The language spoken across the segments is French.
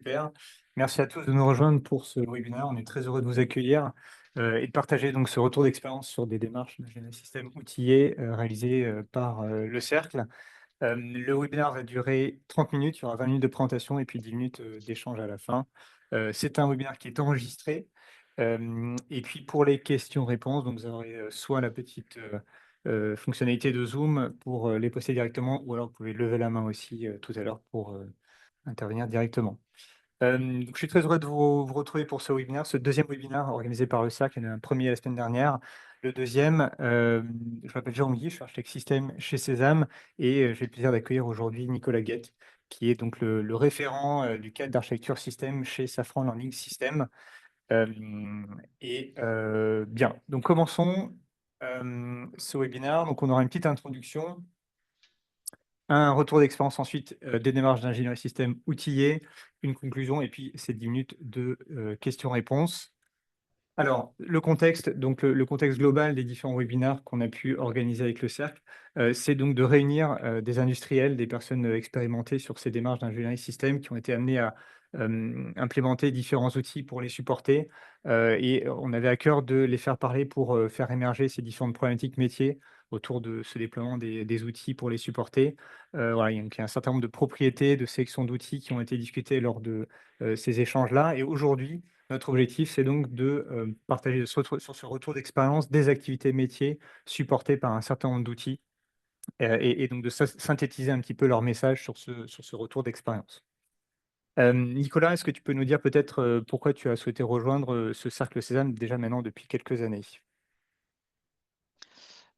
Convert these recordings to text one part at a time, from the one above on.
Super. Merci à tous de nous rejoindre pour ce webinaire. On est très heureux de vous accueillir et de partager donc ce retour d'expérience sur des démarches d'ingénierie système outillé réalisées par le Cercle. Le webinaire va durer 30 minutes. Il y aura 20 minutes de présentation et puis 10 minutes d'échange à la fin. C'est un webinaire qui est enregistré. Et puis pour les questions-réponses, donc vous aurez soit la petite fonctionnalité de Zoom pour les poster directement, ou alors vous pouvez lever la main aussi tout à l'heure pour intervenir directement. Donc je suis très heureux de vous retrouver pour ce webinaire, ce deuxième webinaire organisé par le Cercle. Il y en a un premier la semaine dernière. Le deuxième, je m'appelle Jean-Guy, je suis architecte système chez Césame et j'ai le plaisir d'accueillir aujourd'hui Nicolas Guette, qui est donc le référent du cadre d'architecture système chez Safran Learning System. Bien, donc commençons ce webinaire. Donc on aura une petite introduction, un retour d'expérience ensuite, des démarches d'ingénierie système outillé, une conclusion et puis ces 10 minutes de, questions-réponses. Alors, le contexte, donc le contexte global des différents webinaires qu'on a pu organiser avec le Cercle, c'est donc de réunir, des industriels, des personnes, expérimentées sur ces démarches d'ingénierie système qui ont été amenés à, implémenter différents outils pour les supporter, et on avait à cœur de les faire parler pour, faire émerger ces différentes problématiques métiers autour de ce déploiement des outils pour les supporter. Voilà, il y a un certain nombre de propriétés, de sections d'outils qui ont été discutées lors de, ces échanges-là et aujourd'hui, notre objectif, c'est donc de partager sur ce retour d'expérience des activités métiers supportées par un certain nombre d'outils et donc de synthétiser un petit peu leur message sur ce retour d'expérience. Nicolas, est-ce que tu peux nous dire peut-être pourquoi tu as souhaité rejoindre ce cercle Césame déjà maintenant depuis quelques années?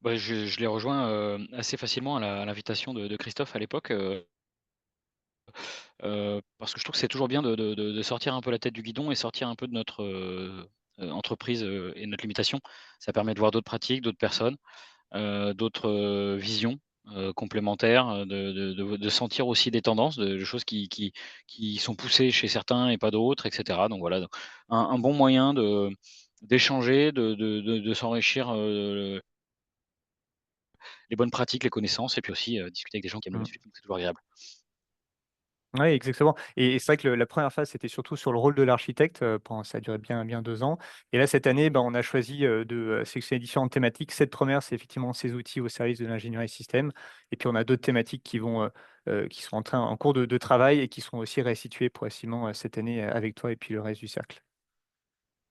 Bah, je l'ai rejoint, assez facilement à l'invitation de Christophe à l'époque, parce que je trouve que c'est toujours bien de sortir un peu la tête du guidon et sortir un peu de notre, entreprise, et notre limitation. Ça permet de voir d'autres pratiques, d'autres personnes, d'autres, visions, complémentaires, de sentir aussi des tendances, de choses qui sont poussées chez certains et pas d'autres et cetera. Donc voilà, donc un bon moyen d'échanger, de s'enrichir, les bonnes pratiques, les connaissances et puis aussi, discuter avec des gens qui aiment le même Mmh. sujet, donc c'est toujours agréable. Oui, exactement et c'est vrai que le la première phase, c'était surtout sur le rôle de l'architecte, pendant ça a duré bien 2 ans et là, cette année, ben, on a choisi, de, sélectionner différentes thématiques. Cette première, c'est effectivement ces outils au service de l'ingénierie système et puis on a d'autres thématiques qui sont en cours de travail et qui seront aussi restituées progressivement, cette année, avec toi et puis le reste du cercle.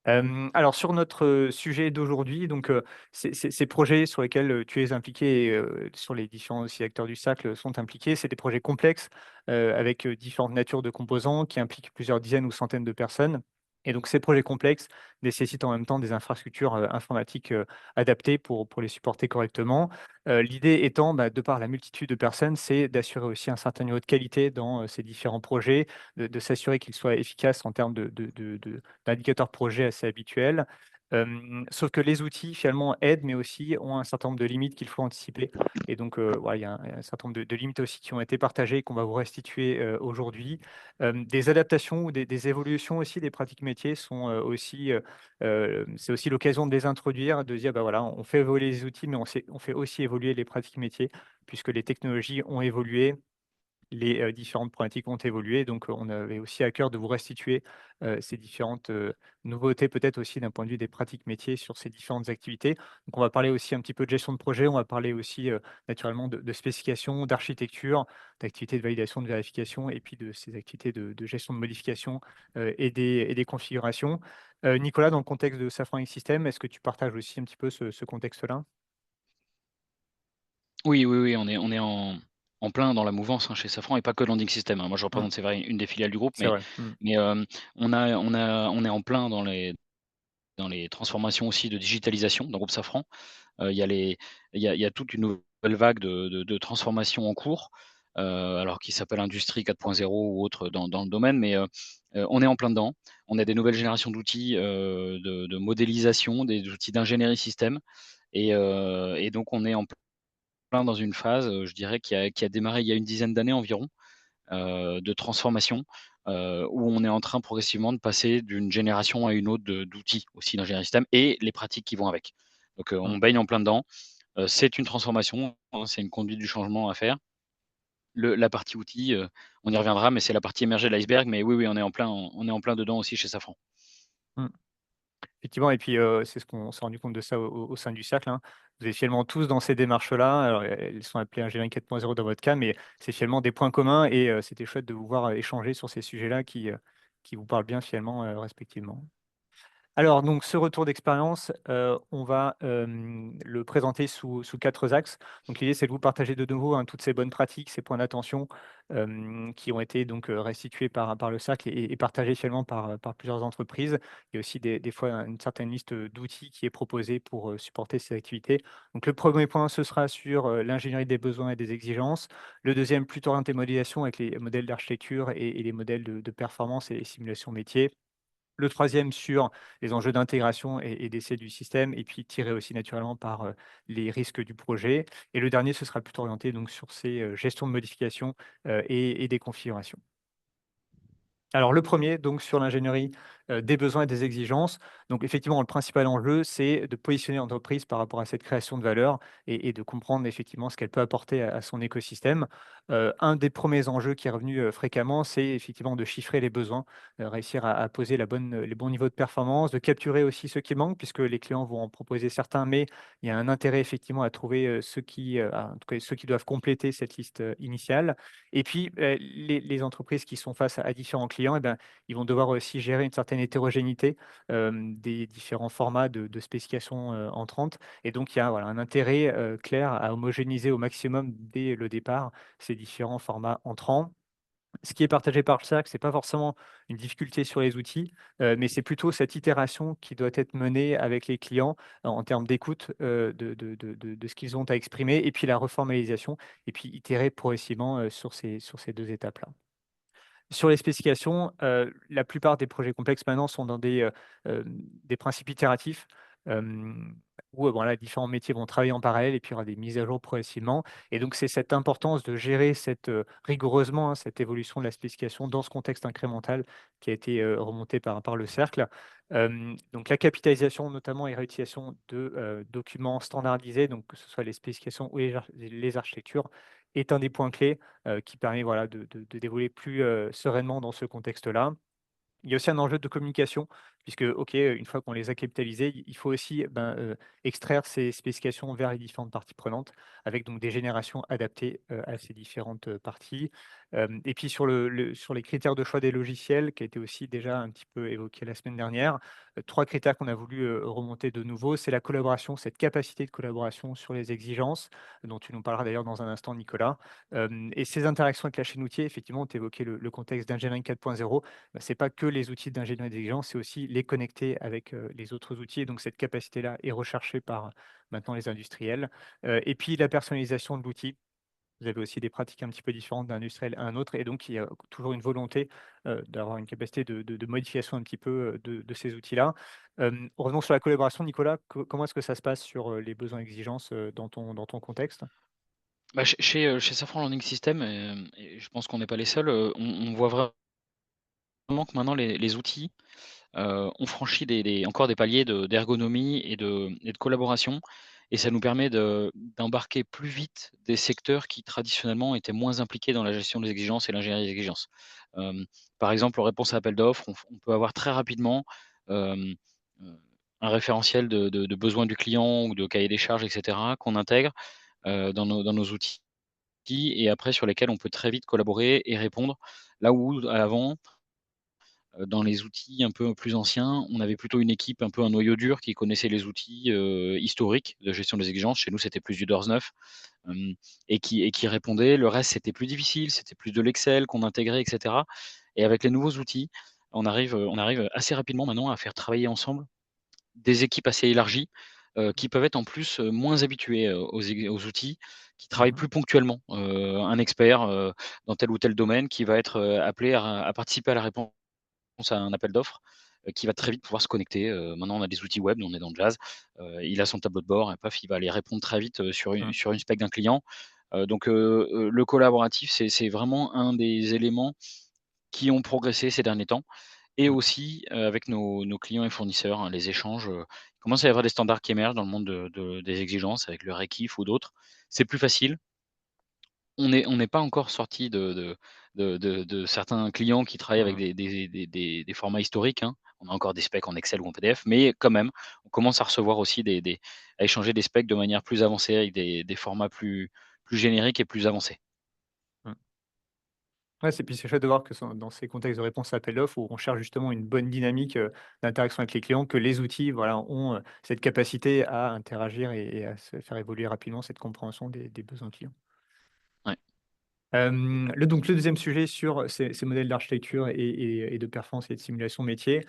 Alors sur notre, sujet d'aujourd'hui, donc, ces projets sur lesquels, tu es impliqué et sur les différents aussi acteurs du cercle sont impliqués, c'est des projets complexes, avec, différentes natures de composants qui impliquent plusieurs dizaines ou centaines de personnes et donc ces projets complexes nécessitent en même temps des infrastructures, informatiques, adaptées pour les supporter correctement. L'idée étant, bah, de par la multitude de personnes, c'est d'assurer aussi un certain niveau de qualité dans, ces différents projets, de s'assurer qu'ils soient efficaces en termes d'indicateurs projet assez habituels. Sauf que les outils finalement aident, mais aussi ont un certain nombre de limites qu'il faut anticiper et donc voilà, il y a un certain nombre de limites aussi qui ont été partagées et qu'on va vous restituer, aujourd'hui. Des adaptations ou des évolutions aussi des pratiques métiers sont, c'est aussi l'occasion de les introduire, de dire: «Bah, voilà, on fait évoluer les outils, mais on fait aussi évoluer les pratiques métiers», puisque les technologies ont évolué les, différentes problématiques ont évolué, donc on avait aussi à cœur de vous restituer, ces différentes, nouveautés, peut-être aussi d'un point de vue des pratiques métiers sur ces différentes activités. Donc on va parler aussi un petit peu de gestion de projet, on va parler aussi, naturellement de spécification, d'architecture, d'activités de validation, de vérification et puis de ces activités de gestion de modification, et des configurations. Nicolas, dans le contexte de Safran X System, est-ce que tu partages aussi un petit peu ce contexte-là? Oui, oui, oui, on est en plein dans la mouvance, hein, chez Safran et pas que Landing System, hein. Moi, je Mmh, représente, c'est vrai, une des filiales du groupe, c'est vrai. Mmh. mais on est en plein dans les transformations aussi de digitalisation dans le groupe Safran. Il y a les il y a toute une nouvelle vague de transformation en cours, alors qui s'appelle Industrie 4.0 ou autre dans le domaine, on est en plein dedans. On a des nouvelles générations d'outils, de modélisation, des outils d'ingénierie système et donc on est en plein dans une phase, je dirais qui a démarré il y a une dizaine d'années environ, de transformation, où on est en train progressivement de passer d'une génération à une autre d'outils aussi d'ingénierie système et les pratiques qui vont avec. Donc, Mmh. on baigne en plein dedans. C'est une transformation, hein, c'est une conduite du changement à faire La partie outils, on y reviendra, mais c'est la partie émergée de l'iceberg. Mais oui, oui, on est en plein dedans aussi chez Safran. Mmh. Effectivement et puis, c'est ce qu'on s'est rendu compte de ça au sein du cercle, hein. Vous êtes finalement tous dans ces démarches-là. Alors, elles sont appelées ingénierie 4.0 dans votre cas, mais c'est finalement des points communs et c'était chouette de vous voir, échanger sur ces sujets-là qui vous parlent bien finalement, respectivement. Alors donc ce retour d'expérience, on va, le présenter sous 4 axes. Donc l'idée, c'est de vous partager de nouveau, hein, toutes ces bonnes pratiques, ces points d'attention, qui ont été donc, restitués par le cercle et partagés finalement par plusieurs entreprises. Il y a aussi des fois une certaine liste, d'outils qui est proposée pour, supporter ces activités. Donc le premier point, ce sera sur, l'ingénierie des besoins et des exigences. Le deuxième, plutôt orienté modélisation avec les modèles d'architecture et les modèles de performance et les simulations métiers. Le troisième sur les enjeux d'intégration et d'essai du système et puis tiré aussi naturellement par, les risques du projet et le dernier, ce sera plutôt orienté donc sur ces, gestions de modifications, et des configurations. Alors le premier donc sur l'ingénierie, des besoins et des exigences. Donc effectivement, le principal enjeu, c'est de positionner l'entreprise par rapport à cette création de valeur et de comprendre effectivement ce qu'elle peut apporter à son écosystème. Un des premiers enjeux qui est revenu, fréquemment, c'est effectivement de chiffrer les besoins, réussir à poser les bons niveaux de performance, de capturer aussi ceux qui manquent puisque les clients vont en proposer certains, mais il y a un intérêt effectivement à trouver, ceux qui, en tout cas ceux qui doivent compléter cette liste, initiale et puis, les entreprises qui sont face à différents clients et ben, ils vont devoir aussi gérer une certaine hétérogénéité, des différents formats de spécifications, entrantes et donc il y a voilà un intérêt, clair à homogénéiser au maximum dès le départ ces différents formats entrants. Ce qui est partagé par le cercle, c'est pas forcément une difficulté sur les outils, mais c'est plutôt cette itération qui doit être menée avec les clients en termes d'écoute, de ce qu'ils ont à exprimer et puis la reformalisation et puis itérer progressivement, sur ces 2 étapes-là. Sur les spécifications, la plupart des projets complexes maintenant sont dans des principes itératifs, hem, où, voilà, différents métiers vont travailler en parallèle et puis il y aura des mises à jour progressivement et donc c'est cette importance de gérer rigoureusement, hein, cette évolution de la spécification dans ce contexte incrémental qui a été, remonté par le cercle. Donc la capitalisation notamment et réutilisation de, documents standardisés, donc que ce soit les spécifications ou les architectures, est un des points clés qui permet voilà, d'évoluer plus sereinement dans ce contexte-là. Il y a aussi un enjeu de communication puisque, OK, une fois qu'on les a capitalisés, il faut aussi, ben, extraire ces spécifications vers les différentes parties prenantes avec donc des générations adaptées, à ces différentes, parties. Et puis sur les critères de choix des logiciels qui a été aussi déjà un petit peu évoqué la semaine dernière, 3 critères qu'on a voulu, remonter de nouveau. C'est la collaboration, cette capacité de collaboration sur les exigences, dont tu nous parleras d'ailleurs dans un instant Nicolas. Et ces interactions avec la chaîne outil, effectivement, tu évoquais le contexte d'ingénierie 4.0. Bah, c'est pas que les outils d'ingénierie d'exigence, c'est aussi les connecter avec, les autres outils et donc cette capacité-là est recherchée par, maintenant les industriels. Et puis la personnalisation de l'outil. Vous avez aussi des pratiques un petit peu différentes d'un industriel à un autre et donc il y a toujours une volonté, d'avoir une capacité de modification un petit peu, de ces outils-là. Revenons sur la collaboration, Nicolas, comment est-ce que ça se passe sur, les besoins exigences, dans ton contexte? Bah, chez Safran Learning System, et je pense qu'on n'est pas les seuls, on voit vraiment que maintenant les outils, ont franchi encore des paliers d'ergonomie et de collaboration et ça nous permet d'embarquer plus vite des secteurs qui traditionnellement étaient moins impliqués dans la gestion des exigences et l'ingénierie des exigences. Hem, Par exemple, en réponse à appel d'offres, on peut avoir très rapidement, hem, heu, un référentiel de besoins du client ou de cahier des charges et cetera qu'on intègre, dans nos outils et après sur lesquels on peut très vite collaborer et répondre. Là où avant, dans les outils un peu plus anciens, on avait plutôt une équipe, un peu un noyau dur qui connaissait les outils, historiques de gestion des exigences. Chez nous, c'était plus du DORS 9, et qui répondait. Le reste, c'était plus difficile, c'était plus de l'Excel qu'on intégrait et cetera et avec les nouveaux outils, on arrive assez rapidement maintenant à faire travailler ensemble des équipes assez élargies, qui peuvent être en plus, moins habituées, aux outils, qui travaillent Mmh. plus ponctuellement. Un expert, dans tel ou tel domaine qui va être, appelé à participer à la réponse à un appel d'offres, qui va très vite pouvoir se connecter. Maintenant, on a des outils web, nous on est dans Jazz. Il a son tableau de bord et paf, il va aller répondre très vite, Mmh. sur une spec d'un client. Donc le collaboratif, c'est vraiment un des éléments qui ont progressé ces derniers temps et Mmh. aussi, avec nos clients et fournisseurs, hein, les échanges, il commence à y avoir des standards qui émergent dans le monde des exigences avec le REKIF ou d'autres. C'est plus facile. on n'est pas encore sorti de certains clients qui travaillent avec Mmh. des formats historiques, hein. On a encore des specs en Excel ou en PDF, mais quand même, on commence à recevoir aussi à échanger des specs de manière plus avancée avec des formats plus génériques et plus avancés. Mmh. Ouais, c'est chouette de voir que dans ces contextes de réponse à appel d'offres où on cherche justement une bonne dynamique, d'interaction avec les clients, que les outils, voilà, ont, cette capacité à interagir et à se faire évoluer rapidement cette compréhension des besoins clients. Ouais. Le 2e sujet sur ces modèles d'architecture et de performance et de simulation métier.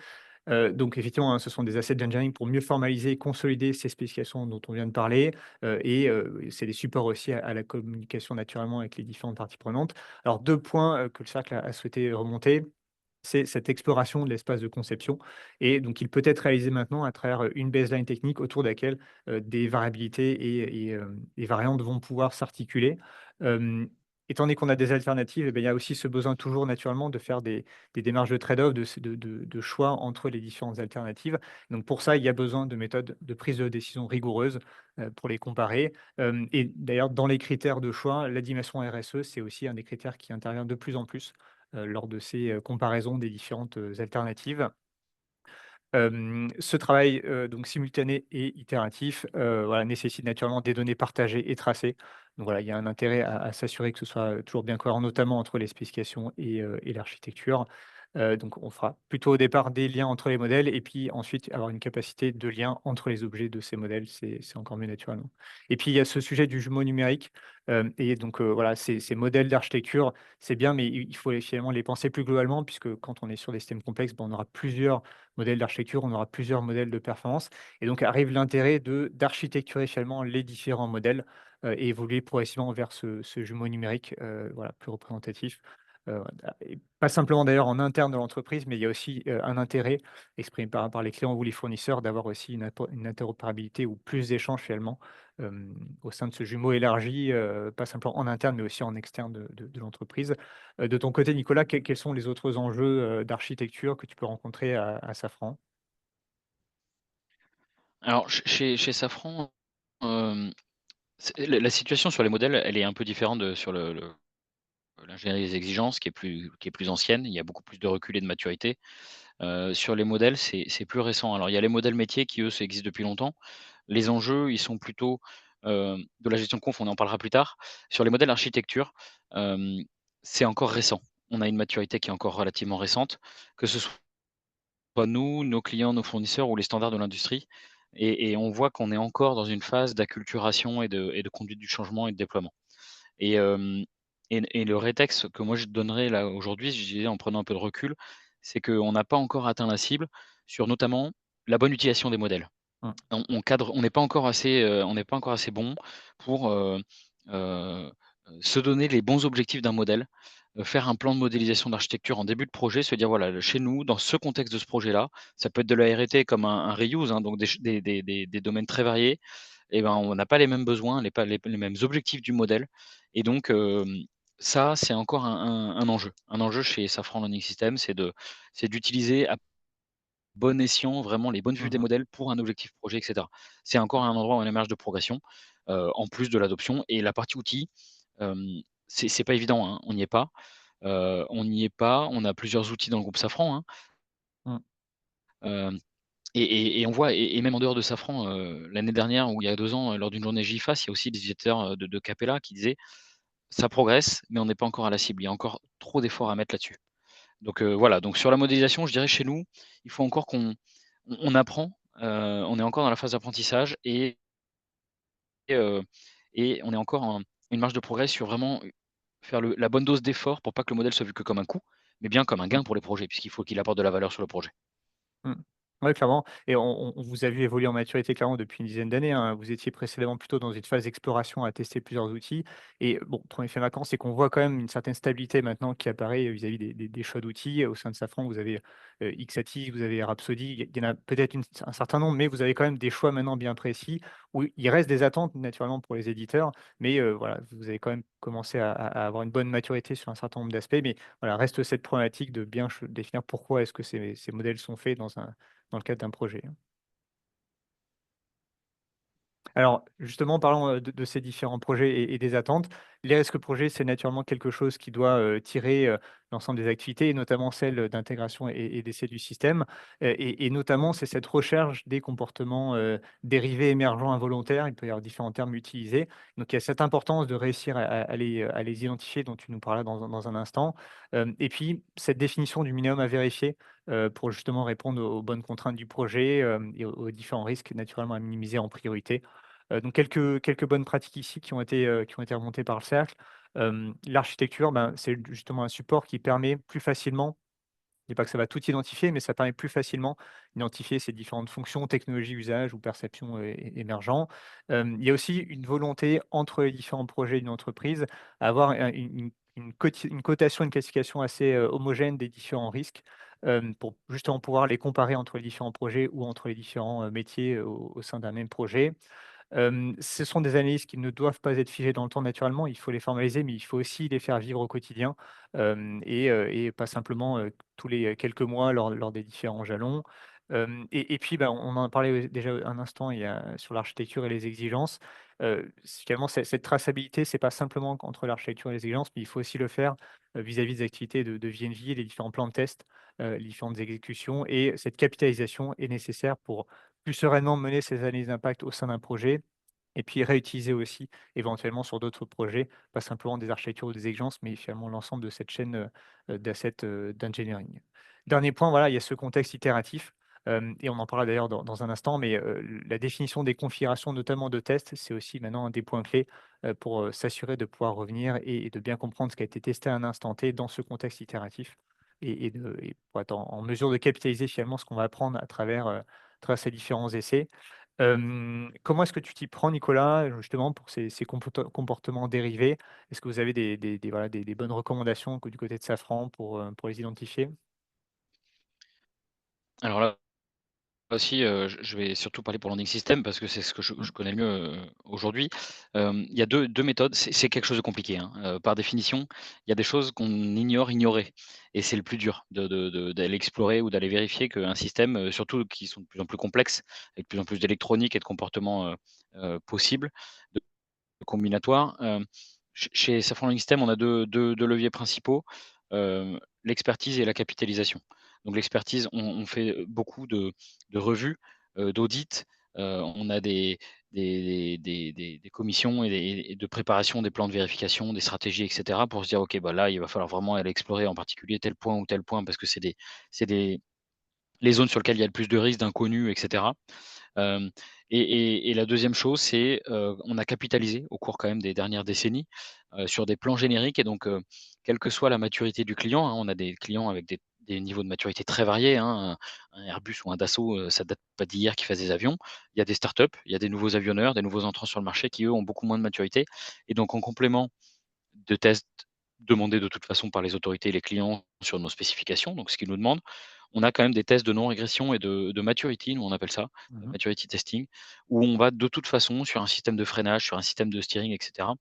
Donc effectivement, hein, ce sont des assets d'engineering pour mieux formaliser et consolider ces spécifications dont on vient de parler, c'est des supports aussi à la communication naturellement avec les différentes parties prenantes. Alors 2 points, que le cercle a souhaité remonter. C'est cette exploration de l'espace de conception et donc il peut être réalisé maintenant à travers, une baseline technique autour de laquelle, des variabilités et variantes vont pouvoir s'articuler. Hem, Étant donné qu'on a des alternatives, il y a aussi ce besoin toujours naturellement de faire des démarches de trade-off, de choix entre les différentes alternatives. Donc pour ça, il y a besoin de méthodes de prise de décision rigoureuses, pour les comparer. Et d'ailleurs dans les critères de choix, la dimension RSE, c'est aussi un des critères qui intervient de plus en plus lors de ces, comparaisons des différentes, alternatives. Ce travail, donc simultané et itératif, voilà, nécessite naturellement des données partagées et tracées. Donc voilà, il y a un intérêt à s'assurer que ce soit, toujours bien cohérent, notamment entre les spécifications et l'architecture. Donc on fera plutôt au départ des liens entre les modèles et puis ensuite avoir une capacité de lien entre les objets de ces modèles, c'est encore mieux naturellement. Et puis il y a ce sujet du jumeau numérique, et donc voilà, ces modèles d'architecture, c'est bien, mais il faut finalement les penser plus globalement puisque quand on est sur des systèmes complexes, on aura plusieurs modèle d'architecture, on aura plusieurs modèles de performance et donc arrive l'intérêt d'architecturer finalement les différents modèles, et évoluer progressivement vers ce jumeau numérique, voilà, plus représentatif. Et pas simplement d'ailleurs en interne de l'entreprise, mais il y a aussi, un intérêt exprimé par les clients ou les fournisseurs d'avoir aussi une interopérabilité ou plus d'échanges finalement, au sein de ce jumeau élargi, pas simplement en interne, mais aussi en externe de l'entreprise. De ton côté, Nicolas, quels sont les autres enjeux, d'architecture que tu peux rencontrer à Safran? Alors chez Safran, hem, c'est la situation sur les modèles, elle est un peu différente de sur l'ingénierie des exigences qui est plus ancienne. Il y a beaucoup plus de recul et de maturité. Sur les modèles, c'est plus récent. Alors il y a les modèles métiers qui, eux, ça existe depuis longtemps. Les enjeux, ils sont plutôt, de la gestion de conf, on en parlera plus tard. Sur les modèles architecture, hem, c'est encore récent. On a une maturité qui est encore relativement récente, que ce soit nous, nos clients, nos fournisseurs ou les standards de l'industrie et on voit qu'on est encore dans une phase d'acculturation et de conduite du changement et de déploiement et hem et le rétex que moi je donnerais là aujourd'hui, je dirais en prenant un peu de recul, c'est qu'on n'a pas encore atteint la cible sur notamment la bonne utilisation des modèles. Mmh, On cadre on n'est pas encore assez bon pour, heu se donner les bons objectifs d'un modèle, faire un plan de modélisation d'architecture en début de projet, se dire: «Voilà, chez nous, dans ce contexte de ce projet-là», ça peut être de la R&T comme un reuse, hein, donc des domaines très variés et ben, on n'a pas les mêmes besoins, les mêmes objectifs du modèle et donc ça, c'est encore un enjeu. Un enjeu chez Safran Learning Systems, c'est d'utiliser bon escient, vraiment les bonnes vues des mmh modèles pour un objectif projet et cetera. C'est encore un endroit où on est en marge de progression, en plus de l'adoption et la partie outils, c'est pas évident, hein, on n'y est pas. On n'y est pas, on a plusieurs outils dans le groupe Safran, hein, mh, hem et on voit et même en dehors de Safran, l'année dernière ou il y a 2 ans, lors d'une journée GIFAS, il y a aussi des utilisateurs, de Capella qui disaient: «Ça progresse, mais on n'est pas encore à la cible. Il y a encore trop d'efforts à mettre là-dessus». Donc voilà, donc sur la modélisation, je dirais chez nous, il faut encore qu'on apprend, on est encore dans la phase d'apprentissage heu et on est encore en une marge de progrès sur vraiment faire la bonne dose d'effort pour pas que le modèle soit vu que comme un coût, mais bien comme un mmh. gain pour les projets, puisqu'il faut qu'il apporte de la valeur sur le projet. Mmh. Ouais, clairement et on vous a vu évoluer en maturité clairement depuis une dizaine d'années, hein. Vous étiez précédemment plutôt dans une phase d'exploration à tester plusieurs outils et bon, 1er fait marquant, c'est qu'on voit quand même une certaine stabilité maintenant qui apparaît vis-à-vis des choix d'outils. Au sein de Safran, vous avez, Ixatis, vous avez Rhapsody, il y en a peut-être un certain nombre, mais vous avez quand même des choix maintenant bien précis où il reste des attentes naturellement pour les éditeurs, mais voilà, vous avez quand même commencé à avoir une bonne maturité sur un certain nombre d'aspects, mais voilà, reste cette problématique de bien définir pourquoi est-ce que ces modèles sont faits dans le cadre d'un projet, hein. Alors justement, parlons, de ces différents projets et des attentes. les risques projets, c'est naturellement quelque chose qui doit, tirer, l'ensemble des activités et notamment celles, d'intégration et d'essai du système, et notamment, c'est cette recherche des comportements, dérivés émergents involontaires. Il peut y avoir différents termes utilisés. Donc il y a cette importance de réussir à les identifier dont tu nous parleras dans un instant. Et puis cette définition du minimum à vérifier, pour justement répondre aux bonnes contraintes du projet, et aux différents risques naturellement à minimiser en priorité. Donc quelques bonnes pratiques ici qui ont été remontées par le cercle. L'architecture, ben, c'est justement un support qui permet plus facilement, je dis pas que ça va tout identifier, mais ça permet plus facilement d'identifier ces différentes fonctions, technologies, usages ou perceptions, émergents. Il y a aussi une volonté entre les différents projets d'une entreprise à avoir une cotation, une classification assez, homogène des différents risques, pour justement pouvoir les comparer entre les différents projets ou entre les différents, métiers au sein d'un même projet. Ce sont des analyses qui ne doivent pas être figées dans le temps naturellement, il faut les formaliser, mais il faut aussi les faire vivre au quotidien, et pas simplement, tous les quelques mois lors des différents jalons. Et puis, bah, on en parlait, déjà un instant, il y a sur l'architecture et les exigences. Finalement, cette traçabilité, c'est pas simplement entre l'architecture et les exigences, mais il faut aussi le faire, vis-à-vis des activités de V&V, les différents plans de test, les différentes exécutions, et cette capitalisation est nécessaire pour plus sereinement mener ces analyses d'impact au sein d'un projet et puis réutiliser aussi éventuellement sur d'autres projets, pas simplement des architectures ou des exigences, mais finalement l'ensemble de cette chaîne, d'assets, d'engineering. Dernier point, voilà, il y a ce contexte itératif, et on en parlera d'ailleurs dans un instant, mais la définition des configurations, notamment de tests, c'est aussi maintenant un des points clés, pour, s'assurer de pouvoir revenir et de bien comprendre ce qui a été testé à un instant T dans ce contexte itératif et pour être en mesure de capitaliser finalement ce qu'on va apprendre à travers ces différents essais. Comment est-ce que tu t'y prends, Nicolas, justement pour ces comportements dérivés? Est-ce que vous avez voilà, des bonnes recommandations du côté de Safran pour les identifier? Alors là aussi, je vais surtout parler pour Landing System parce que c'est ce que je Mmh, connais le mieux, aujourd'hui. Il y a deux méthodes. C'est quelque chose de compliqué, hein. Par définition, il y a des choses qu'on ignorait et c'est le plus dur d'aller explorer ou d'aller vérifier qu'un système, surtout qui sont de plus en plus complexes, avec de plus en plus d'électronique et de comportements, possibles, de combinatoires. Chez Safran Landing System, on a deux leviers principaux, l'expertise et la capitalisation. Donc l'expertise, on fait beaucoup de revues, d'audits, on a des commissions et de préparation des plans de vérification, des stratégies et cetera pour se dire: «OK, bah, là, il va falloir vraiment aller explorer en particulier tel point ou tel point parce que c'est des les zones sur lesquelles il y a le plus de risques d'inconnus et cetera». Hem et la deuxième chose, c'est, on a capitalisé au cours quand même des dernières décennies, sur des plans génériques et donc, quelle que soit la maturité du client, hein, on a des clients avec des niveaux de maturité très variés, hein, un Airbus ou un Dassault, ça date pas d'hier qui faisent des avions. Il y a des startups, il y a des nouveaux avionneurs, des nouveaux entrants sur le marché qui, eux, ont beaucoup moins de maturité et donc en complément de tests demandés de toute façon par les autorités et les clients sur nos spécifications, donc ce qu'ils nous demandent. On a quand même des tests de non-régression et de maturity, nous on appelle ça, mmh. maturity testing, où on va de toute façon sur un système de freinage, sur un système de steering et cetera,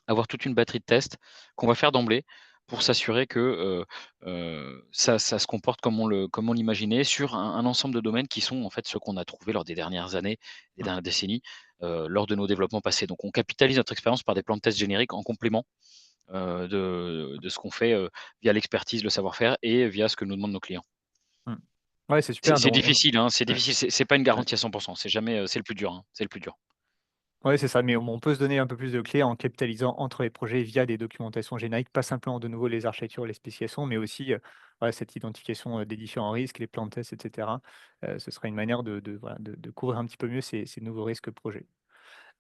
avoir toute une batterie de tests qu'on va faire d'emblée pour s'assurer que, ça se comporte comme on l'imaginait sur un ensemble de domaines qui sont en fait ceux qu'on a trouvés lors des dernières années, des Mmh. dernières décennies, lors de nos développements passés. Donc on capitalise notre expérience par des plans de tests génériques en complément de ce qu'on fait, via l'expertise, le savoir-faire et via ce que nous demandent nos clients. Mmh. Ouais, c'est C'est super, c'est donc difficile, hein, c'est ouais, difficile, c'est pas une ouais. garantie à 100. C'est jamais, c'est le plus dur, hein, c'est le plus dur. Ouais, c'est ça, mais on peut se donner un peu plus de clés en capitalisant entre les projets via des documentations génériques, pas simplement de nouveau les architectures, les spécifications, mais aussi, voilà, cette identification, des différents risques, les plans de test et cetera. Ce serait une manière voilà, de couvrir un petit peu mieux ces nouveaux risques projets.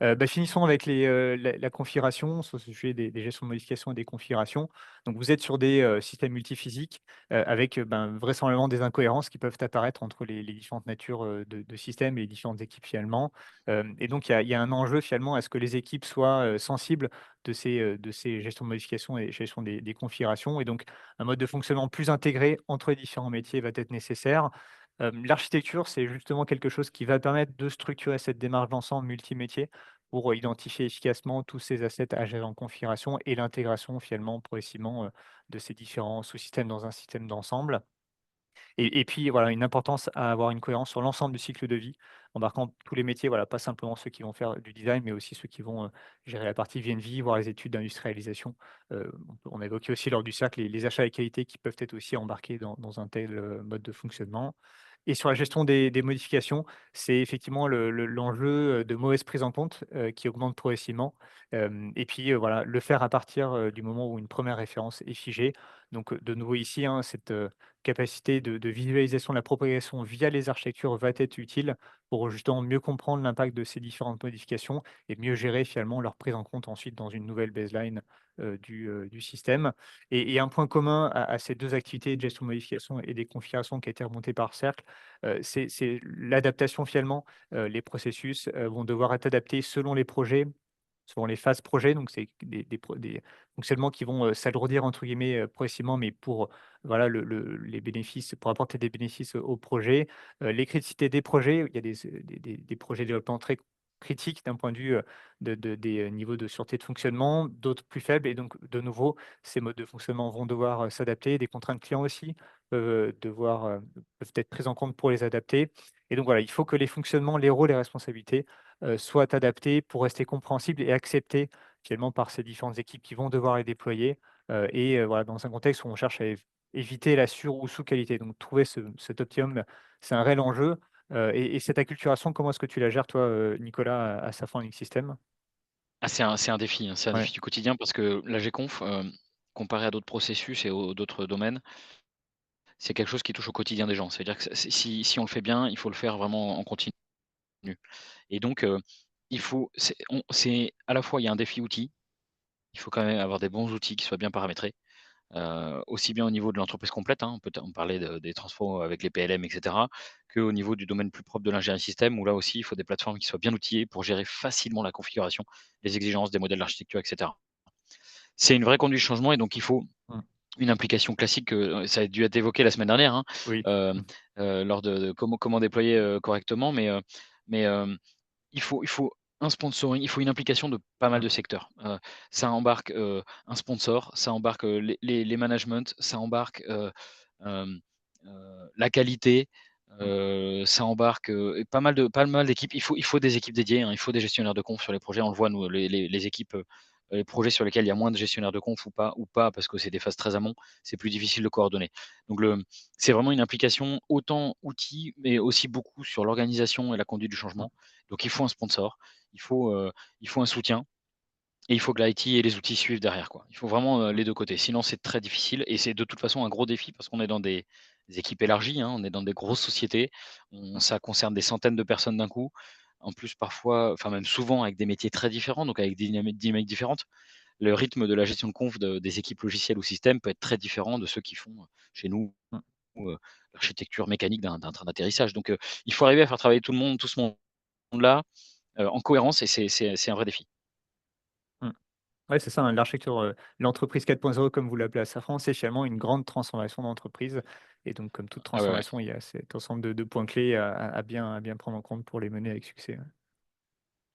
Bah, finissons avec la configuration, sur ce sujet des gestions de modifications et des configurations. Donc vous êtes sur des, systèmes multiphysiques, avec, ben, vraisemblablement des incohérences qui peuvent apparaître entre les différentes natures, de systèmes et les différentes équipes finalement. Et donc il y a un enjeu finalement à ce que les équipes soient, sensibles de ces gestions de modifications et gestion des configurations, et donc un mode de fonctionnement plus intégré entre les différents métiers va être nécessaire. L'architecture, c'est justement quelque chose qui va permettre de structurer cette démarche d'ensemble multimétier pour identifier efficacement tous ces assets à gérer en configuration et l'intégration finalement progressivement, de ces différents sous-systèmes dans un système d'ensemble. Et puis voilà, une importance à avoir une cohérence sur l'ensemble du cycle de vie, embarquant tous les métiers, voilà, pas simplement ceux qui vont faire du design, mais aussi ceux qui vont, gérer la partie V&V, voire les études d'industrialisation. On a évoqué aussi lors du cercle les achats et qualité qui peuvent être aussi embarqués dans un tel, mode de fonctionnement. Et sur la gestion des modifications, c'est effectivement l'enjeu, de mauvaise prise en compte, qui augmente progressivement. Et puis, voilà, le faire à partir, du moment où une première référence est figée. Donc, de nouveau ici, hein, cette, capacité de visualisation de la propagation via les architectures va être utile pour justement mieux comprendre l'impact de ces différentes modifications et mieux gérer finalement leur prise en compte ensuite dans une nouvelle baseline, du système. Et un point commun à ces 2 activités de gestion de modification et des configurations qui a été remonté par Cercle, c'est l'adaptation finalement. Les processus, vont devoir être adaptés selon les projets, selon les phases projets. Donc c'est des fonctionnements qui vont, «s'alourdir» entre guillemets, progressivement, mais pour, voilà, les bénéfices, pour apporter des bénéfices au projet. Les criticités des projets, il y a des projets de développement très critiques d'un point de vue, des, niveaux de sûreté de fonctionnement, d'autres plus faibles. Et donc de nouveau, ces modes de fonctionnement vont devoir, s'adapter. Des contraintes clients aussi peuvent être prises en compte pour les adapter. Et donc voilà, il faut que les fonctionnements, les rôles et responsabilités, soient adaptés pour rester compréhensibles et acceptés finalement par ces différentes équipes qui vont devoir les déployer. Voilà, dans un contexte où on cherche à éviter la sur ou sous-qualité. Donc trouver cet optimum, c'est un réel enjeu. Et cette acculturation, comment est-ce que tu la gères toi, Nicolas, à Safran Linux System? Ah, c'est un défi, hein, c'est un Ouais. défi du quotidien parce que la Gconf, comparé à d'autres processus et aux d'autres domaines, c'est quelque chose qui touche au quotidien des gens. C'est-à-dire que si on le fait bien, il faut le faire vraiment en continu et donc il faut c'est à la fois il y a un défi outil, il faut quand même avoir des bons outils qui soient bien paramétrés, aussi bien au niveau de l'entreprise complète, hein, on parlait des transports avec les PLM et cetera, qu'au niveau du domaine plus propre de l'ingénierie système où là aussi il faut des plateformes qui soient bien outillées pour gérer facilement la configuration, les exigences des modèles d'architecture et cetera. C'est une vraie conduite du changement et donc il faut Mmh. une implication classique, ça a dû être évoqué la semaine dernière, hein, Oui. hem, Mmh. lors de comment déployer, correctement, mais il faut un sponsoring, il faut une implication de pas mal Mmh. de secteurs. Ça embarque, un sponsor, ça embarque, les managements, ça embarque, hem, la qualité, Mmh. ça embarque, et pas mal d'équipes. Il faut des équipes dédiées, hein, il faut des gestionnaires de conf sur les projets. On le voit nous, les équipes, les projets sur lesquels il y a moins de gestionnaires de conf ou pas parce que c'est des phases très amont, c'est plus difficile de coordonner. Donc c'est vraiment une implication autant outil, mais aussi beaucoup sur l'organisation et la conduite du Mmh. changement. Donc il faut un sponsor, il faut, heu, il faut un soutien et il faut que l'IT et les outils suivent derrière, quoi. Il faut vraiment, Mmh. les 2 côtés. Sinon, c'est très difficile et c'est de toute façon un gros défi parce qu'on est dans des équipes élargies, hein, on est dans des Mmh. grosses sociétés, Mmh. ça concerne des centaines de personnes d'un coup. En plus, parfois, enfin même souvent avec des métiers très différents, donc avec des dynamiques différentes. Le rythme de la gestion de conf des équipes logicielles ou systèmes peut être très différent de ceux qui font, chez nous, Mmh. l'architecture mécanique d'un train d'atterrissage. Donc, il faut arriver à faire travailler tout ce monde-là, en cohérence et c'est un vrai défi. Mmh. Ouais, c'est ça, hein, l'architecture, l'entreprise 4.0 comme vous l'appelez à Safran, c'est finalement une grande transformation d'entreprise. Et donc comme toute Ah ouais, ouais. transformation, il y a cet ensemble de points clés à bien prendre en compte pour les mener avec succès, ouais.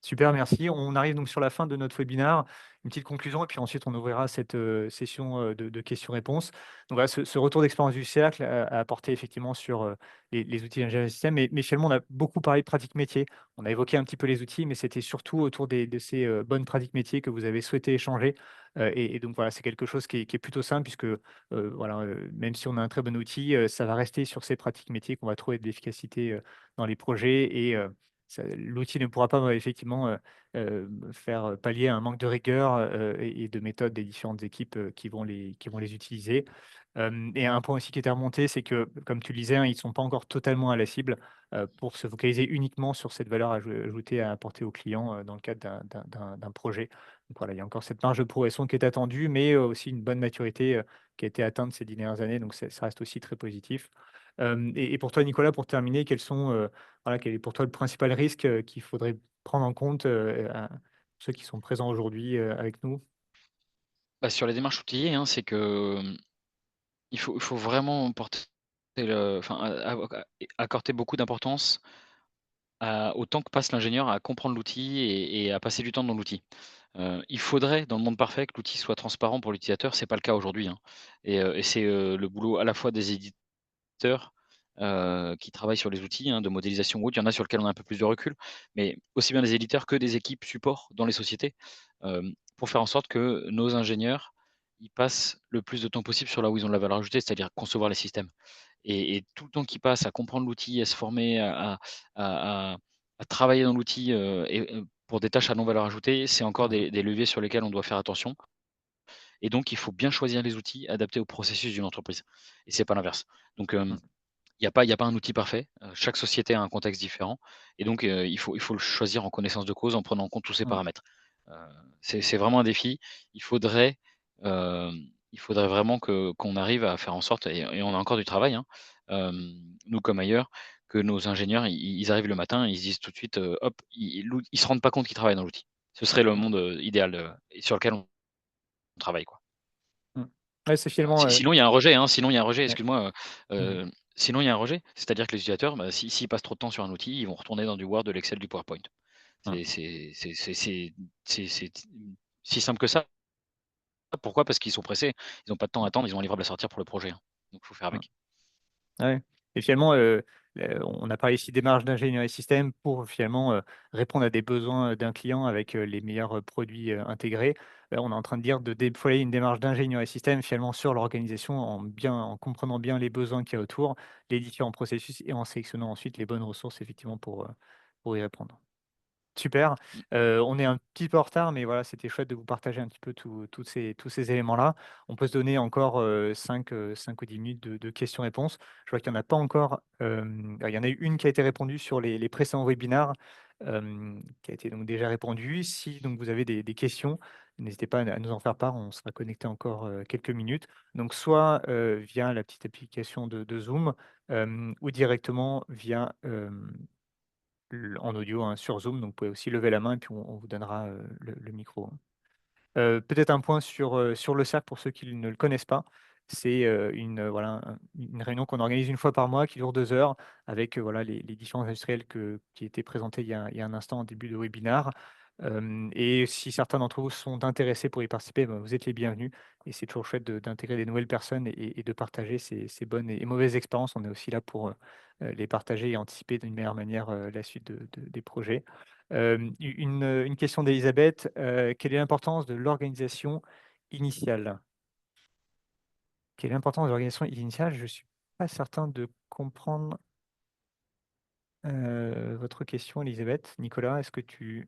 Super, merci. On arrive donc sur la fin de notre webinaire. Une petite conclusion et puis ensuite on ouvrira cette, session, de questions-réponses. Donc voilà, ce retour d'expérience du cercle a apporté effectivement sur, les outils d'ingénierie système, mais finalement on a beaucoup parlé de pratiques métiers. On a évoqué un petit peu les outils, mais c'était surtout autour de ces, bonnes pratiques métiers que vous avez souhaité échanger. Et donc voilà, c'est quelque chose qui est plutôt simple puisque, voilà, même si on a un très bon outil, ça va rester sur ces pratiques métiers qu'on va trouver de l'efficacité, dans les projets. L'outil ne pourra pas, effectivement, faire pallier un manque de rigueur, et de méthode des différentes équipes, qui vont les utiliser. Et un point aussi qui était remonté, c'est que, comme tu le disais, hein, ils ne sont pas encore totalement à la cible, pour se focaliser uniquement sur cette valeur ajoutée à apporter aux clients, dans le cadre d'un projet. Donc voilà, il y a encore cette marge de progression qui est attendue, mais, aussi une bonne maturité, qui a été atteinte ces 10 dernières années, donc ça reste aussi très positif. Et pour toi, Nicolas, pour terminer, voilà, quel est pour toi le principal risque, qu'il faudrait prendre en compte, ceux qui sont présents aujourd'hui, avec nous? Bah, sur les démarches outillées, hein, c'est que, il faut vraiment porter enfin, accorder beaucoup d'importance au temps que passe l'ingénieur à comprendre l'outil et à passer du temps dans l'outil. Il faudrait, dans le monde parfait, que l'outil soit transparent pour l'utilisateur, c'est pas le cas aujourd'hui, hein et c'est, le boulot à la fois des éditeurs éditeurs, qui travaillent sur les outils, hein, de modélisation ou autre. Il y en a sur lesquels on a un peu plus de recul, mais aussi bien des éditeurs que des équipes support dans les sociétés, pour faire en sorte que nos ingénieurs, ils passent le plus de temps possible sur là où ils ont de la valeur ajoutée, c'est-à-dire concevoir les systèmes. Et tout le temps qu'ils passent à comprendre l'outil, à se former, à à travailler dans l'outil, pour des tâches à non valeur ajoutée, c'est encore Mmh. des leviers sur lesquels on doit faire attention. Et donc il faut bien choisir les outils adaptés au processus d'une entreprise et c'est pas l'inverse. Donc Mmh. il y a pas un outil parfait, chaque société a un contexte différent et donc il faut le choisir en connaissance de cause, en prenant en compte tous ces Mmh. paramètres. Heu, c'est vraiment un défi. Il faudrait, il faudrait vraiment qu'on arrive à faire en sorte et on a encore du travail, hein, nous comme ailleurs, que nos ingénieurs, ils arrivent le matin, ils se disent tout de suite, hop, ils se rendent pas compte qu'ils travaillent dans l'outil. Ce serait le Mmh. monde, idéal, et sur lequel on travaille, quoi. Mmh. Ouais, c'est finalement, Sinon il y a un rejet, hein, sinon il y a un rejet, ouais. excuse-moi, Mmh. sinon il y a un rejet. C'est-à-dire que les utilisateurs, bah, s'ils passent trop de temps sur un outil, ils vont retourner dans du Word, de l'Excel, du PowerPoint. Mmh. C'est si simple que ça. Pourquoi? Parce qu'ils sont pressés, ils ont pas de temps à attendre, ils ont un livrable à sortir pour le projet, hein. Donc il faut faire Mmh. avec. Ouais, et finalement, on a parlé ici démarche d'ingénierie système pour finalement, répondre à des besoins, d'un client avec, les meilleurs, produits, intégrés. On est en train de dire de déployer une démarche d'ingénierie système finalement sur l'organisation en comprenant bien les besoins qu'il y a autour, les différents processus et en sélectionnant ensuite les bonnes ressources effectivement pour y répondre. Super, Mmh. on est un petit peu en retard, mais voilà, c'était chouette de vous partager un petit peu tous ces éléments-là. On peut se donner encore, 5 ou 10 minutes de questions-réponses. Je vois qu'il y en a pas encore, il y en a eu une qui a été répondue sur les précédents webinaires, qui a été donc déjà répondue. Si donc vous avez des questions, n'hésitez pas à nous en faire part, on sera connecté encore, quelques minutes. Donc soit, via la petite application de Zoom, ou directement via, en audio, hein, sur Zoom, donc vous pouvez aussi lever la main et puis on vous donnera, le micro, hein. Peut-être un point sur le cercle pour ceux qui ne le connaissent pas. C'est, voilà, une réunion qu'on organise une fois par mois qui dure 2 heures avec, voilà, les différents industriels qui étaient présentés il y a un instant en début de webinaire. Et si certains d'entre vous sont intéressés pour y participer, ben, vous êtes les bienvenus et c'est toujours chouette d'intégrer des nouvelles personnes et de partager ces bonnes et mauvaises expériences. On est aussi là pour, les partager et anticiper d'une meilleure manière, la suite des projets. Une question d'Elisabeth, quelle est l'importance de l'organisation initiale? Quelle est l'importance de l'organisation initiale? Je ne suis pas certain de comprendre, votre question, Elisabeth. Nicolas, est-ce que tu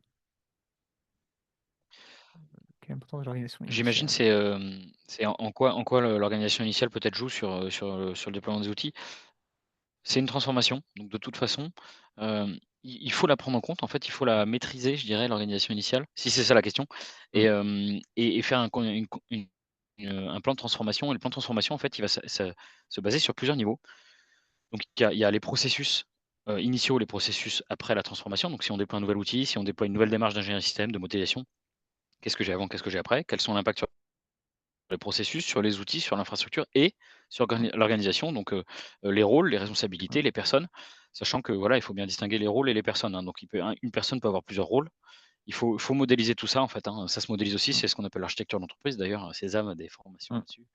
quelle est l'importance de l'organisation J'imagine initiale? c'est en quoi l'organisation initiale peut-être joue sur le déploiement des outils. C'est une transformation, donc de toute façon, il faut la prendre en compte, en fait, il faut la maîtriser, je dirais, l'organisation initiale, si c'est ça la question Mmh. et faire un plan de transformation et le plan de transformation, en fait, il va se baser sur plusieurs niveaux. Donc il y a les processus, initiaux, les processus après la transformation. Donc si on déploie un nouvel outil, si on déploie une nouvelle démarche d'ingénierie système, de modélisation, qu'est-ce que j'ai avant, qu'est-ce que j'ai après? Quels sont l'impact sur les processus, sur les outils, sur l'infrastructure et sur Mmh. l'organisation, donc les rôles, les Mmh. responsabilités, les personnes, sachant que voilà, il faut bien distinguer les rôles et les personnes, hein. Donc une personne peut avoir plusieurs rôles. Il faut modéliser tout ça en fait, hein. Ça se modélise aussi, Mmh. c'est ce qu'on appelle l'architecture d'entreprise d'ailleurs, Césame a des formations Mmh. là-dessus.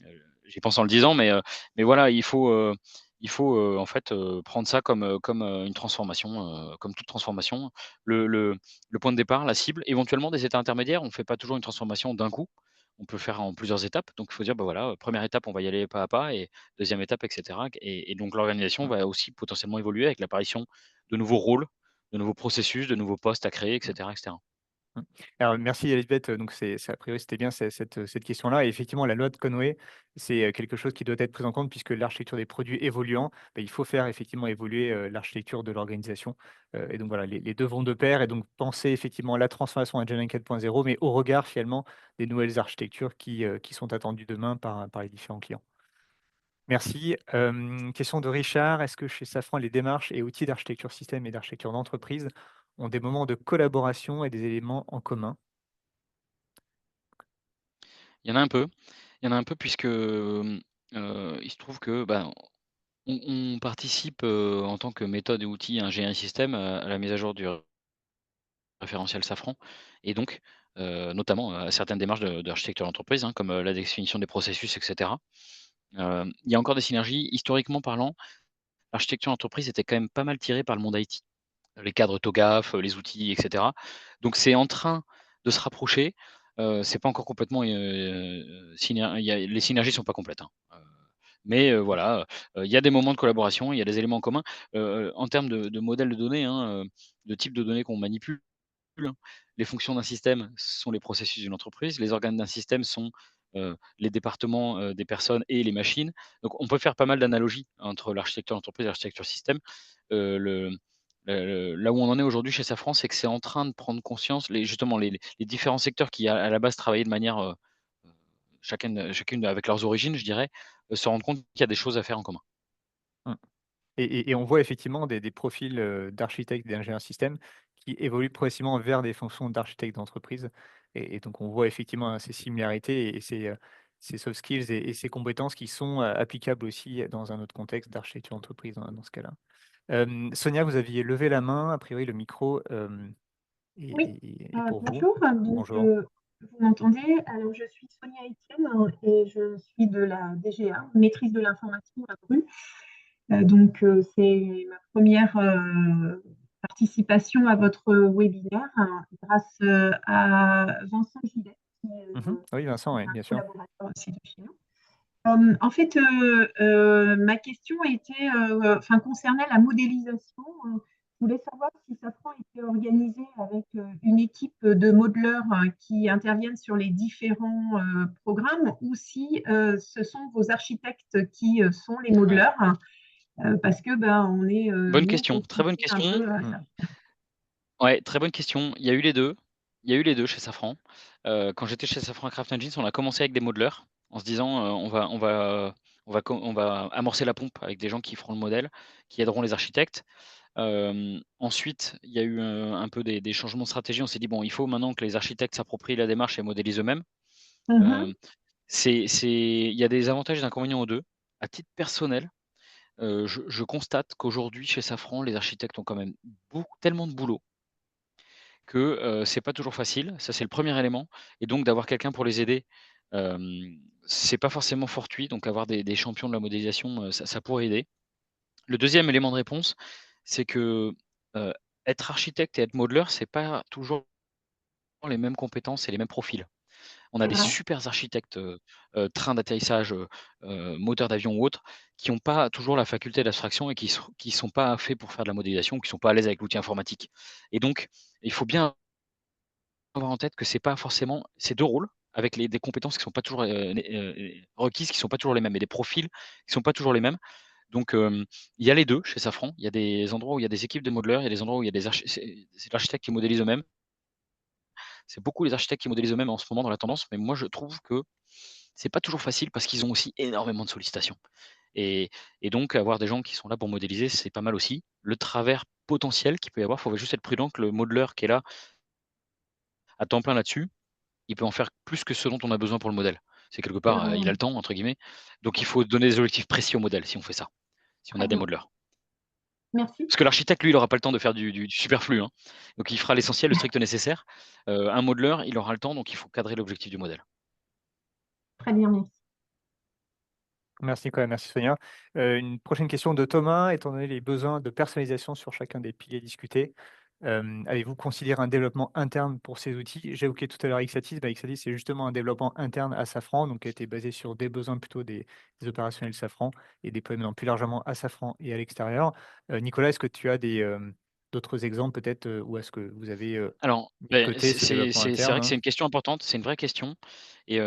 Heu J'y pense en le disant, mais voilà, il faut en fait, prendre ça comme une transformation, comme toute transformation. Le point de départ, la cible, éventuellement des états intermédiaires. On ne fait pas toujours une transformation d'un coup. On peut faire en plusieurs étapes. Donc il faut dire, bah, voilà, 1re étape, on va y aller pas à pas et deuxième étape et cetera et donc l'organisation Mmh. va aussi potentiellement évoluer avec l'apparition de nouveaux rôles, de nouveaux processus, de nouveaux postes à créer et Mmh. cetera et cetera. Mmh. Alors merci Elisabeth, donc c'est a priori c'était bien cette question-là et effectivement la loi de Conway, c'est, quelque chose qui doit être pris en compte puisque l'architecture des produits évoluant, bah, il faut faire effectivement évoluer, l'architecture de l'organisation, et donc voilà, les 2 vont de pair et donc penser effectivement à la transformation à Agile 4.0 mais au regard finalement des nouvelles architectures qui sont attendues demain par les différents clients. Merci. Question de Richard. Est-ce que chez Safran, les démarches et outils d'architecture système et d'architecture d'entreprise ont des moments de collaboration et des éléments en commun? Il y en a un peu. Il y en a un peu puisque, il se trouve que, ben, on participe, en tant que méthode et outil ingénierie système, à la mise à jour du référentiel Safran et donc, notamment à certaines démarches d'architecture d'entreprise, hein, comme, la définition des processus et cetera. Il y a encore des synergies. Historiquement parlant, l'architecture d'entreprise était quand même pas mal tirée par le monde IT. Les cadres TOGAF, les outils et cetera. Donc c'est en train de se rapprocher. C'est pas encore complètement, syner il y a les synergies sont pas complètes, hein. Mais voilà, il y a des moments de collaboration, il y a des éléments en commun. En termes de modèles de données, hein, de types de données qu'on manipule, hein. Les fonctions d'un système sont les processus d'une entreprise, les organes d'un système sont, les départements, des personnes et les machines. Donc on peut faire pas mal d'analogies entre l'architecture d'entreprise et l'architecture système. Le Là où on en est aujourd'hui chez Safran, c'est que c'est en train de prendre conscience justement les différents secteurs qui à la base travaillaient de manière, chacune avec leurs origines, je dirais, se rendent compte qu'il y a des choses à faire en commun. Mmh. Et on voit effectivement des profils, d'architectes, d'ingénieurs systèmes qui évoluent progressivement vers des fonctions d'architectes d'entreprise et donc on voit effectivement, hein, ces similarités et ces soft skills et ces compétences qui sont, applicables aussi dans un autre contexte d'architecture d'entreprise, dans ce cas-là. Sonia, vous aviez levé la main, a priori le micro, Oui, est pour vous. bonjour. Donc, Bonjour. vous m'entendez? Alors, je suis Sonia Etienne et je suis de la DGA, maîtrise de l'information à Bru. Donc, c'est ma première participation à votre webinaire grâce à Vincent Gillet, qui Mmh. Oui, Vincent, est oui, un bien sûr. collaborateur aussi de chez nous. En fait, ma question était, enfin, concernait la modélisation. Je voulais savoir si Safran était organisé avec une équipe de modeleurs qui interviennent sur les différents programmes ou si ce sont vos architectes qui sont les modeleurs, parce que ben, on est Bonne nous question, très bonne confrontés un question. peu à Mmh. ça. Ouais, très bonne question. Il y a eu les 2. Il y a eu les 2 chez Safran. Quand j'étais chez Safran Craft Engines, on a commencé avec des modeleurs en se disant, on va amorcer la pompe avec des gens qui feront le modèle, qui aideront les architectes. Ensuite, il y a eu, un peu des changements de stratégie. On s'est dit: «Bon, il faut maintenant que les architectes s'approprient la démarche et modélisent eux-mêmes». Mhm. Hem, il y a des avantages et des inconvénients aux 2. À titre personnel, je constate qu'aujourd'hui chez Safran, les architectes ont quand même tellement de boulot que, c'est pas toujours facile. Ça, c'est le premier élément et donc d'avoir quelqu'un pour les aider, c'est pas forcément fortuit, donc avoir des champions de la modélisation, ça pourrait aider. Le deuxième élément de réponse, c'est que, heu, être architecte et être modeleur, c'est pas toujours les mêmes compétences et les mêmes profils. On a C'est des vrai. super architectes, trains d'atterrissage, moteurs d'avion ou autres, qui ont pas toujours la faculté d'abstraction et qui sont pas faits pour faire de la modélisation ou qui sont pas à l'aise avec l'outil informatique et donc il faut bien avoir en tête que c'est pas forcément ces 2 rôles avec des compétences qui sont pas toujours, requises, qui sont pas toujours les mêmes et des profils qui sont pas toujours les mêmes. Donc, il y a les 2 chez Safran. Il y a des endroits où il y a des équipes de modeleurs, il y a des endroits où il y a des c'est l'architecte qui modélise eux-mêmes. C'est beaucoup les architectes qui modélisent eux-mêmes en ce moment dans la tendance, mais moi je trouve que c'est pas toujours facile parce qu'ils ont aussi énormément de sollicitations et donc avoir des gens qui sont là pour modéliser, c'est pas mal aussi. Le travers potentiel qu'il peut y avoir, il faut juste être prudent que le modeleur qui est là à temps plein là-dessus, il peut en faire plus que ce dont on a besoin pour le modèle. C'est quelque C'est part, vrai, il a oui. le temps entre guillemets, donc il faut donner des objectifs précis au modèle si on fait ça, si on Très a des bien. modeleurs. Merci. Parce que l'architecte lui, il aura pas le temps de faire du superflu, hein, donc il fera l'essentiel, le strict nécessaire. Un modeleur, il aura le temps, donc il faut cadrer l'objectif du modèle. Très bien, merci. Merci Nicolas, merci Sonia. Une prochaine question de Thomas. Étant donné les besoins de personnalisation sur chacun des piliers discutés, avez-vous considéré un développement interne pour ces outils? J'ai évoqué tout à l'heure Ixatis. Ixatis, c'est justement un développement interne à Safran, donc qui a été basé sur des besoins plutôt des opérationnels Safran et déployé maintenant plus largement à Safran et à l'extérieur. Nicolas, est-ce que tu as d'autres exemples peut-être, où est-ce que vous avez, Alors, mis de beh, côté ce développement c'est vrai interne, que hein? c'est une question importante, c'est une vraie question et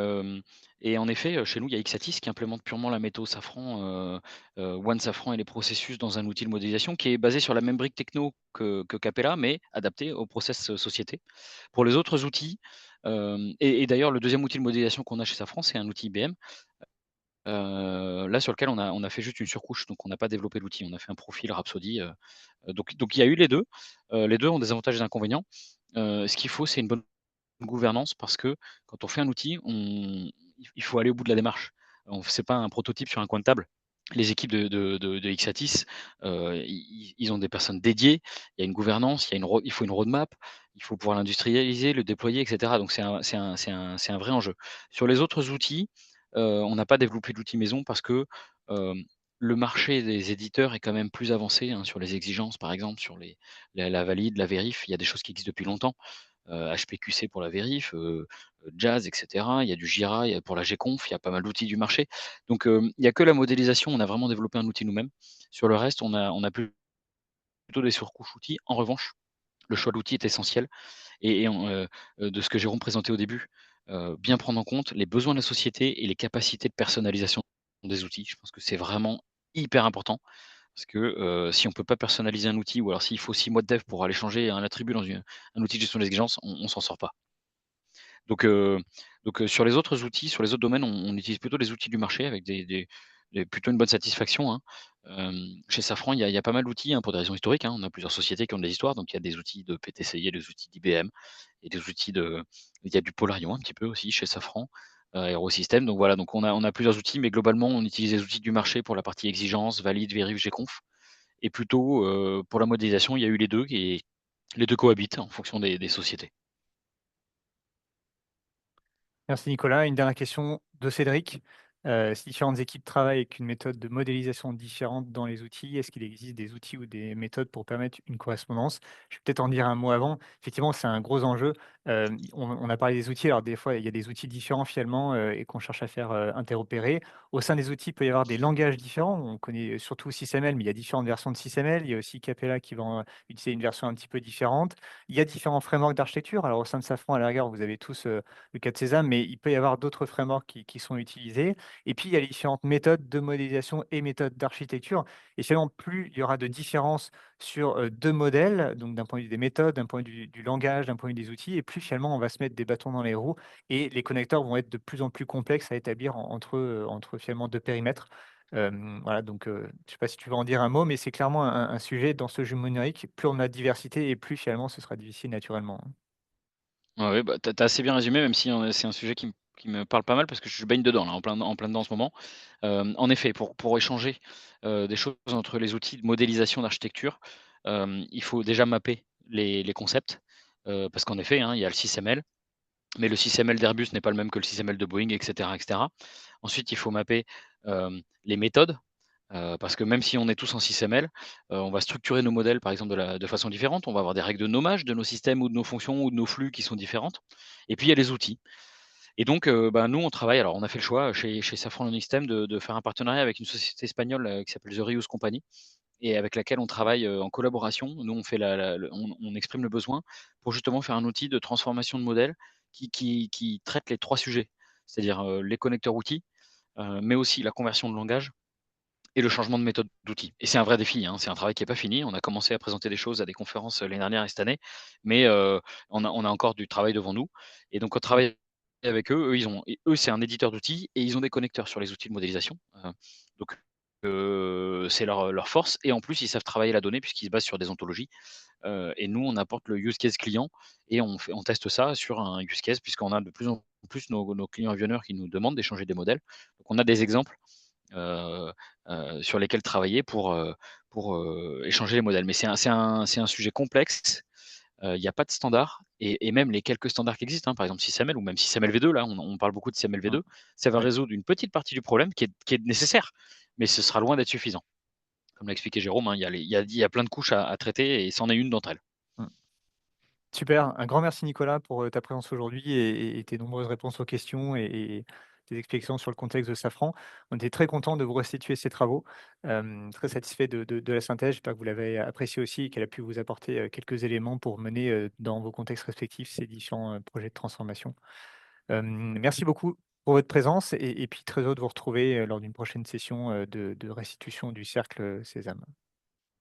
et en effet, chez nous, il y a Ixatis qui implémente purement la méthode Safran, One Safran et les processus dans un outil de modélisation qui est basé sur la même brique techno que Capella, mais adapté au process, société. Pour les autres outils, et d'ailleurs le deuxième outil de modélisation qu'on a chez Safran, c'est un outil IBM, là sur lequel on a fait juste une surcouche, donc on n'a pas développé l'outil. On a fait un profil Rhapsody, donc il y a eu les 2 ont des avantages et des inconvénients. Ce qu'il faut, c'est une bonne gouvernance parce que quand on fait un outil, il faut aller au bout de la démarche. C'est pas un prototype sur un coin de table. Les équipes de Ixatis, ils ont des personnes dédiées, il y a une gouvernance, il faut une roadmap, il faut pouvoir l'industrialiser, le déployer et cetera. Donc c'est un vrai enjeu. Sur les autres outils, on n'a pas développé d'outils maison parce que, le marché des éditeurs est quand même plus avancé, hein, sur les exigences, par exemple, sur la valide, la vérif. Il y a des choses qui existent depuis longtemps, HPQC pour la vérif, Jazz et cetera. Il y a du Jira, il y a pour la Gconf, il y a pas mal d'outils du marché. Donc, il y a que la modélisation, on a vraiment développé un outil nous-mêmes. Sur le reste, on a plutôt des surcouches outils. En revanche, le choix d'outils est essentiel de ce que Jérôme présentait au début, bien prendre en compte les besoins de la société et les capacités de personnalisation des outils. Je pense que c'est vraiment hyper important parce que, si on peut pas personnaliser un outil ou alors s'il faut 6 mois de dev pour aller changer un attribut dans un outil de gestion des exigences, on s'en sort pas. Donc, sur les autres outils, sur les autres domaines, on utilise plutôt les outils du marché avec plutôt une bonne satisfaction, hein. Chez Safran, il y a pas mal d'outils, hein, pour des raisons historiques, hein. On a plusieurs sociétés qui ont des histoires, donc il y a des outils de PTC, il y a des outils d'IBM et des outils il y a du Polarion un petit peu aussi chez Safran, Aerosystème. Donc voilà, donc on a plusieurs outils, mais globalement, on utilise les outils du marché pour la partie exigence, valide, vérif, Gconf et plutôt, pour la modélisation, il y a eu les 2 et les 2 cohabitent en fonction des sociétés. Merci Nicolas. Une dernière question de Cédric. Si différentes équipes travaillent avec une méthode de modélisation différente dans les outils, est-ce qu'il existe des outils ou des méthodes pour permettre une correspondance? Je vais peut-être en dire un mot avant. Effectivement, c'est un gros enjeu. On a parlé des outils, alors des fois, il y a des outils différents finalement et qu'on cherche à faire interopérer. Au sein des outils, il peut y avoir des langages différents. On connaît surtout SysML, mais il y a différentes versions de SysML. Il y a aussi Capella qui va utiliser une version un petit peu différente. Il y a différents frameworks d'architecture. Alors au sein de Safran, à la rigueur, vous avez tous le cas de Sésame, mais il peut y avoir d'autres frameworks qui sont utilisés. Et puis, il y a les différentes méthodes de modélisation et méthodes d'architecture. Et finalement, plus il y aura de différences sur 2 modèles, donc d'un point de vue des méthodes, d'un point de vue du langage, d'un point de vue des outils, et plus finalement on va se mettre des bâtons dans les roues et les connecteurs vont être de plus en plus complexes à établir entre finalement 2 périmètres. Voilà, donc je ne sais pas si tu veux en dire un mot, mais c'est clairement un sujet dans ce jeu numérique. Plus on a de diversité et plus finalement ce sera difficile naturellement, hein. Ouais, ouais, bah, tu as assez bien résumé, même si, c'est un sujet qui me parle pas mal parce que je baigne dedans là, en plein dedans en ce moment. En effet, pour échanger, des choses entre les outils de modélisation d'architecture, il faut déjà mapper les concepts, parce qu'en effet, hein, il y a le SysML, mais le SysML d'Airbus n'est pas le même que le SysML de Boeing et cetera et cetera. Ensuite, il faut mapper, les méthodes. Parce que même si on est tous en SysML, on va structurer nos modèles, par exemple, de façon différente. On va avoir des règles de nommage de nos systèmes ou de nos fonctions ou de nos flux qui sont différentes. Et puis il y a les outils. Et donc, bah, nous, on travaille alors on a fait le choix chez Safran Learning System de faire un partenariat avec une société espagnole, qui s'appelle The Reuse Company et avec laquelle on travaille, en collaboration. Nous, on fait la le on exprime le besoin pour justement faire un outil de transformation de modèle qui traite les 3 sujets. C'est-à-dire, les connecteurs outils, mais aussi la conversion de langage et le changement de méthode d'outil. Et c'est un vrai défi, hein, c'est un travail qui est pas fini. On a commencé à présenter des choses à des conférences, l'année dernière et cette année, mais on a encore du travail devant nous et donc on travaille avec eux. Eux, c'est un éditeur d'outils et ils ont des connecteurs sur les outils de modélisation, donc c'est leur force et en plus, ils savent travailler la donnée puisqu'ils se basent sur des ontologies, et nous, on apporte le use case client et on teste ça sur un use case puisqu'on a de plus en plus nos clients avionneurs qui nous demandent d'échanger des modèles. Donc on a des exemples heu sur lesquels travailler pour échanger les modèles. Mais c'est un sujet complexe, il y a pas de standard et même les quelques standards qui existent, hein, par exemple SysML ou même SysML V2 là, on parle beaucoup de SysML Mmh. V2, ça va Ouais. résoudre une petite partie du problème qui est nécessaire, mais ce sera loin d'être suffisant. Comme l'a expliqué Jérôme, hein, il y a plein de couches à traiter et c'en est une d'entre elles. Mmh. Super, un grand merci Nicolas pour, ta présence aujourd'hui et tes nombreuses réponses aux questions et tes explications sur le contexte de Safran. On était très contents de vous restituer ces travaux, très satisfait de la synthèse. J'espère que vous l'avez appréciée aussi et qu'elle a pu vous apporter, quelques éléments pour mener, dans vos contextes respectifs ces différents, projets de transformation. Merci beaucoup pour votre présence et puis très heureux de vous retrouver, lors d'une prochaine session, de restitution du cercle, Sésame.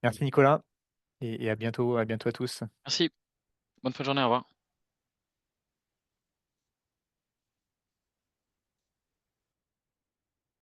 Merci Nicolas et à bientôt à tous. Merci, bonne fin de journée, au revoir.